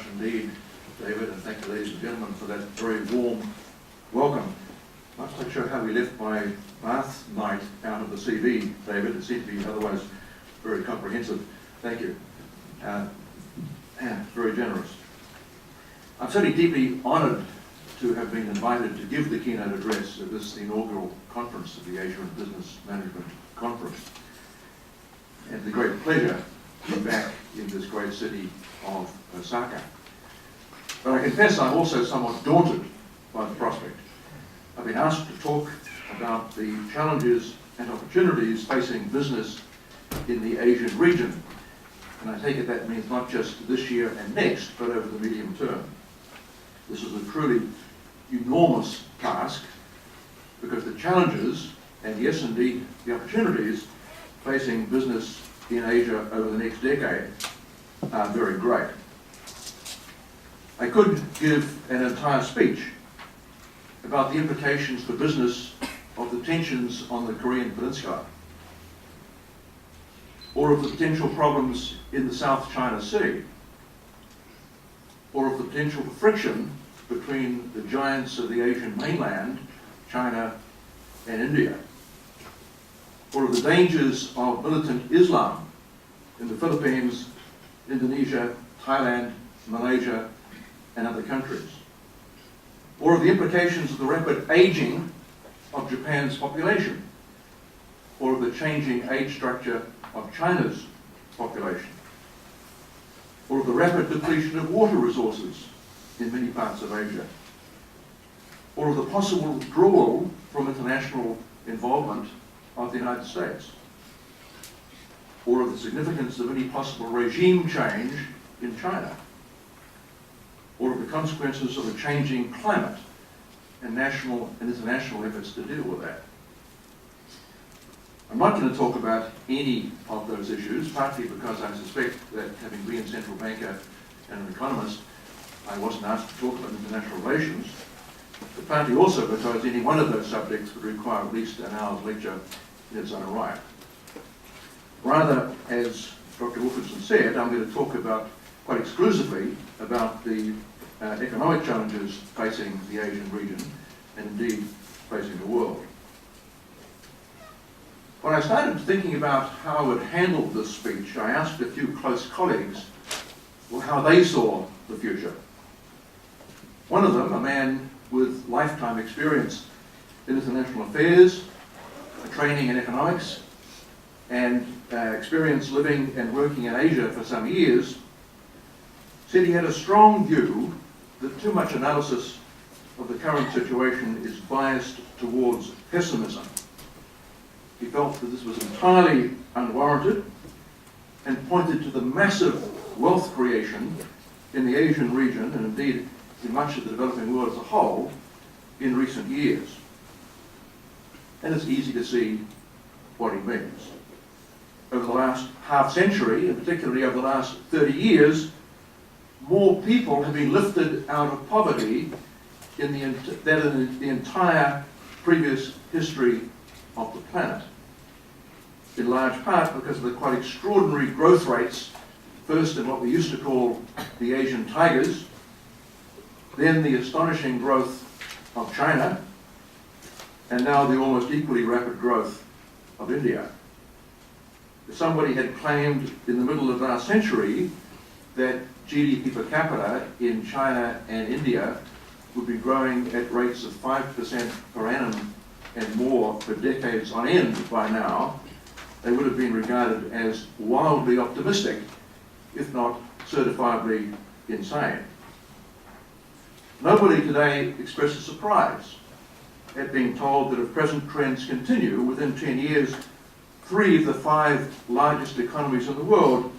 much indeed, David, and thank you, ladies and gentlemen, for that very warm welcome. I'm not quite sure how we left my last night out of the CV, David. It seemed to be otherwise very comprehensive. Thank you. Very generous. I'm certainly deeply honoured to have been invited to give the keynote address at this inaugural conference of the Asia and Business Management Conference. And it's a great pleasure to be back in this great city of Osaka. But I confess I'm also somewhat daunted by the prospect. I've been asked to talk about the challenges and opportunities facing business in the Asian region. And I take it that means not just this year and next, but over the medium term. This is a truly enormous task because the challenges, and yes indeed the opportunities, facing business in Asia over the next decade are very great. I could give an entire speech about the implications for business of the tensions on the Korean Peninsula, or of the potential problems in the South China Sea, or of the potential for friction between the giants of the Asian mainland, China and India, or of the dangers of militant Islam in the Philippines, Indonesia, Thailand, Malaysia, and other countries, or of the implications of the rapid aging of Japan's population, or of the changing age structure of China's population, or of the rapid depletion of water resources in many parts of Asia, or of the possible withdrawal from international involvement of the United States, or of the significance of any possible regime change in China, or of the consequences of a changing climate and national and international efforts to deal with that. I'm not going to talk about any of those issues, partly because I suspect that having been a central banker and an economist, I wasn't asked to talk about international relations, but partly also because any one of those subjects would require at least an hour's lecture in its own right. Rather, as Dr. Wilkinson said, I'm going to talk about quite exclusively about the economic challenges facing the Asian region and indeed facing the world. When I started thinking about how I would handle this speech, I asked a few close colleagues how they saw the future. One of them, a man with lifetime experience in international affairs, a training in economics, and experience living and working in Asia for some years, said he had a strong view that too much analysis of the current situation is biased towards pessimism. He felt that this was entirely unwarranted and pointed to the massive wealth creation in the Asian region and indeed in much of the developing world as a whole in recent years. And it's easy to see what he means. Over the last half century, and particularly over the last 30 years, more people have been lifted out of poverty than in the entire previous history of the planet. In large part because of the quite extraordinary growth rates, first in what we used to call the Asian tigers, then the astonishing growth of China, and now the almost equally rapid growth of India. If somebody had claimed in the middle of last century that GDP per capita in China and India would be growing at rates of 5% per annum and more for decades on end by now, they would have been regarded as wildly optimistic, if not certifiably insane. Nobody today expresses surprise at being told that if present trends continue, within 10 years, 3 of the 5 largest economies in the world,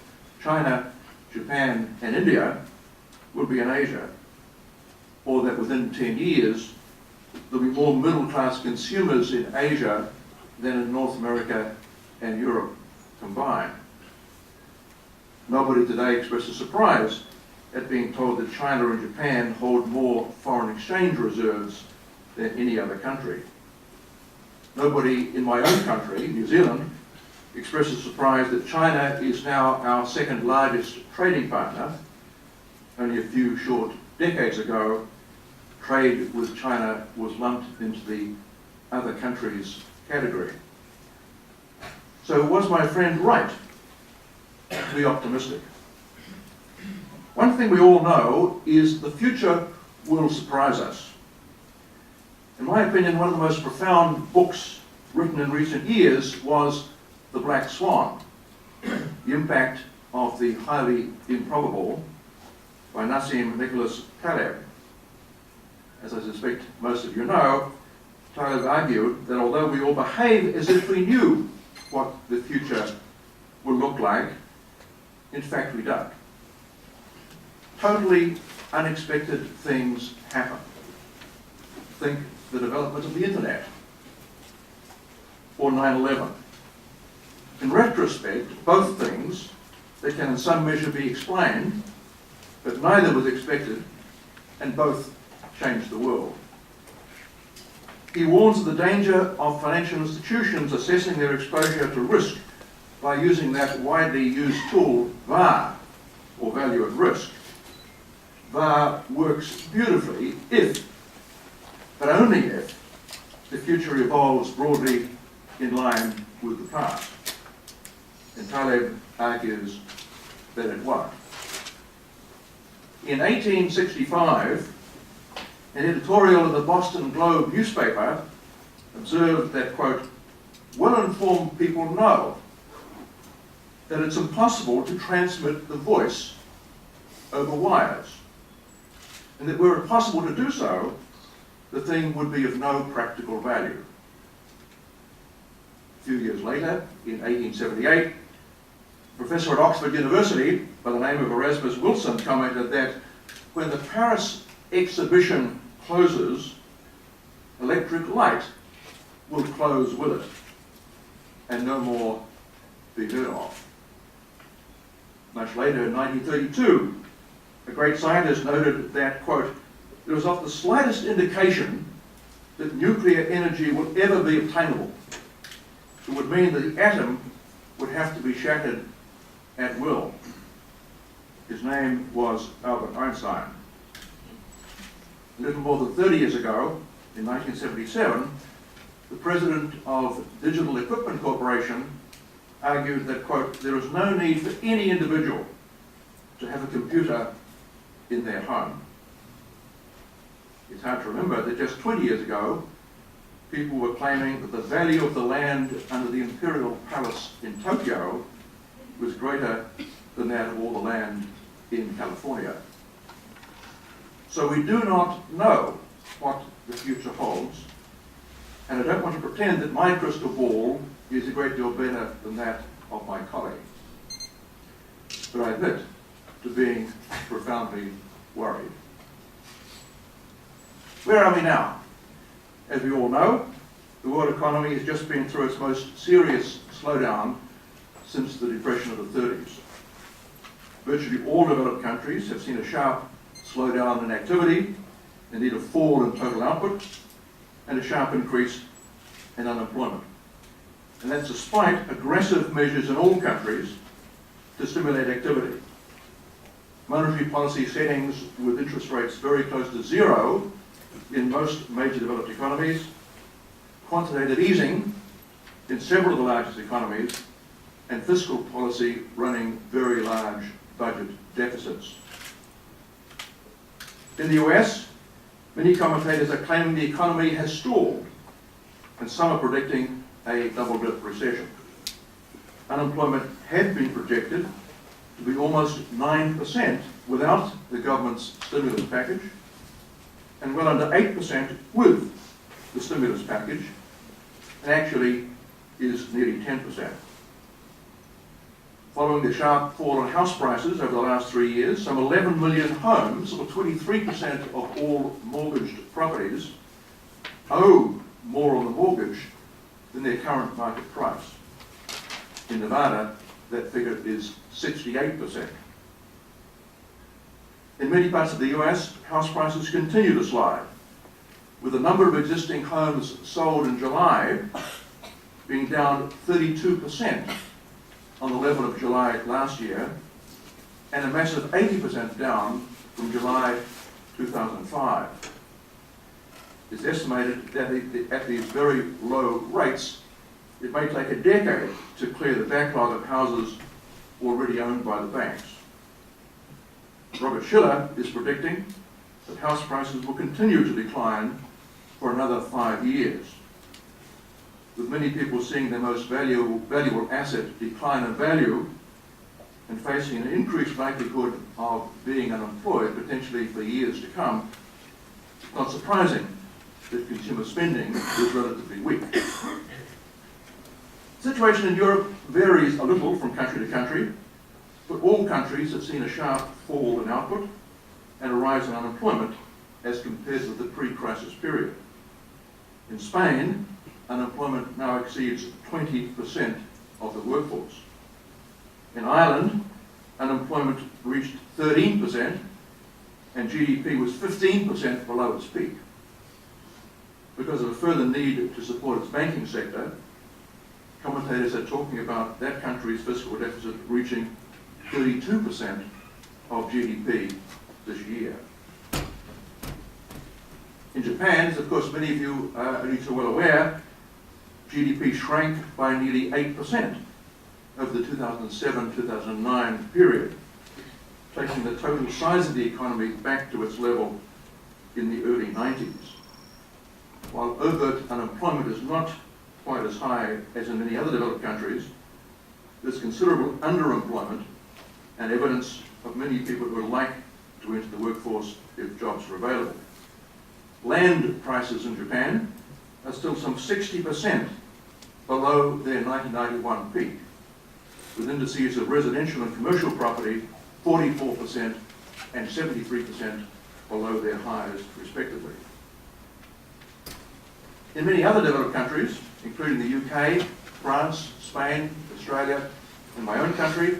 China, Japan, and India, would be in Asia. Or that within 10 years, there'll be more middle-class consumers in Asia than in North America and Europe combined. Nobody today expresses surprise at being told that China and Japan hold more foreign exchange reserves than any other country. Nobody in my own country, New Zealand, expresses surprise that China is now our second largest trading partner, only a few short decades ago, trade with China was lumped into the other countries category. So was my friend right to be optimistic? One thing we all know is the future will surprise us. In my opinion, one of the most profound books written in recent years was The Black Swan, The Impact of the Highly Improbable by Nassim Nicholas Taleb. As I suspect most of you know, Taleb argued that although we all behave as if we knew what the future will look like, in fact we don't. Totally unexpected things happen. Think the development of the internet or 9/11. In retrospect, both things, they can in some measure be explained, but neither was expected, and both changed the world. He warns of the danger of financial institutions assessing their exposure to risk by using that widely used tool, VAR, or value at risk. VAR works beautifully if, but only if, the future evolves broadly in line with the past. And Taleb argues that it won't. In 1865, an editorial of the Boston Globe newspaper observed that, quote, well-informed people know that it's impossible to transmit the voice over wires, and that were it possible to do so, the thing would be of no practical value. A few years later, in 1878, a professor at Oxford University by the name of Erasmus Wilson commented that when the Paris exhibition closes, electric light will close with it and no more be heard of. Much later, in 1932, a great scientist noted that, quote, there is not the slightest indication that nuclear energy will ever be obtainable. It would mean that the atom would have to be shattered at will. His name was Albert Einstein. A little more than 30 years ago, in 1977, the president of Digital Equipment Corporation argued that, quote, there is no need for any individual to have a computer in their home. It's hard to remember that just 20 years ago, people were claiming that the value of the land under the Imperial Palace in Tokyo was greater than that of all the land in California. So we do not know what the future holds, and I don't want to pretend that my crystal ball is a great deal better than that of my colleague. But I admit to being profoundly worried. Where are we now? As we all know, the world economy has just been through its most serious slowdown since the Depression of the 30s. Virtually all developed countries have seen a sharp slowdown in activity, indeed a fall in total output, and a sharp increase in unemployment. And that's despite aggressive measures in all countries to stimulate activity. Monetary policy settings with interest rates very close to zero in most major developed economies, quantitative easing in several of the largest economies, and fiscal policy running very large budget deficits. In the US, many commentators are claiming the economy has stalled, and some are predicting a double-dip recession. Unemployment had been projected to be almost 9% without the government's stimulus package, and well under 8% with the stimulus package, and actually is nearly 10%. Following the sharp fall in house prices over the last 3 years, some 11 million homes, or 23% of all mortgaged properties, owe more on the mortgage than their current market price. In Nevada, that figure is 68%. In many parts of the US, house prices continue to slide, with the number of existing homes sold in July being down 32% on the level of July last year, and a massive 80% down from July 2005. It's estimated that at these very low rates, it may take a decade to clear the backlog of houses already owned by the banks. Robert Schiller is predicting that house prices will continue to decline for another 5 years, with many people seeing their most valuable asset decline in value and facing an increased likelihood of being unemployed potentially for years to come. It's not surprising that consumer spending is relatively weak. The situation in Europe varies a little from country to country, but all countries have seen a sharp fall in output and a rise in unemployment as compared with the pre-crisis period. In Spain, unemployment now exceeds 20% of the workforce. In Ireland, unemployment reached 13% and GDP was 15% below its peak. Because of a further need to support its banking sector, commentators are talking about that country's fiscal deficit reaching 32% of GDP this year. In Japan, as of course many of you are only too well aware, GDP shrank by nearly 8% over the 2007-2009 period, taking the total size of the economy back to its level in the early 90s. While overt unemployment is not quite as high as in many other developed countries, there's considerable underemployment and evidence of many people who would like to enter the workforce if jobs are available. Land prices in Japan are still some 60% below their 1991 peak, with indices of residential and commercial property 44% and 73% below their highs, respectively. In many other developed countries, including the UK, France, Spain, Australia, and my own country,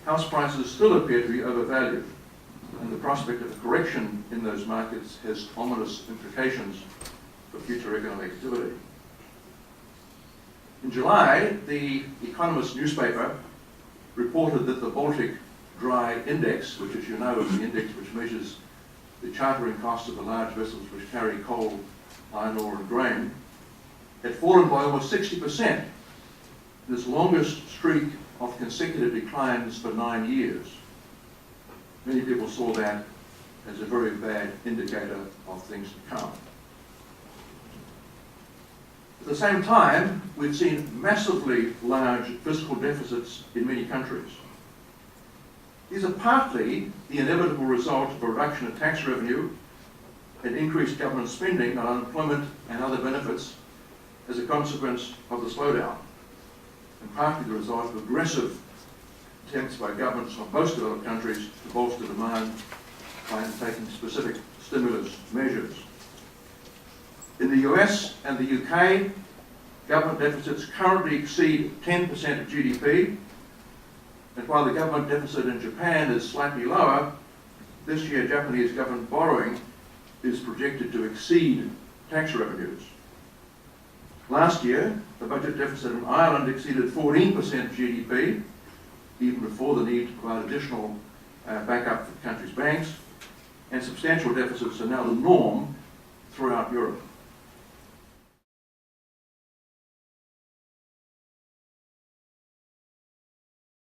house prices still appear to be overvalued, and the prospect of a correction in those markets has ominous implications for future economic activity. In July, the Economist newspaper reported that the Baltic Dry Index, which as you know is the index which measures the chartering costs of the large vessels which carry coal, iron ore and grain, had fallen by almost 60% in its longest streak of consecutive declines for 9 years. Many people saw that as a very bad indicator of things to come. At the same time, we've seen massively large fiscal deficits in many countries. These are partly the inevitable result of a reduction in tax revenue and increased government spending on unemployment and other benefits as a consequence of the slowdown, and partly the result of aggressive attempts by governments of most developed countries to bolster demand by taking specific stimulus measures. In the US and the UK, government deficits currently exceed 10% of GDP, and while the government deficit in Japan is slightly lower, this year Japanese government borrowing is projected to exceed tax revenues. Last year, the budget deficit in Ireland exceeded 14% of GDP, even before the need to provide additional backup for the country's banks, and substantial deficits are now the norm throughout Europe.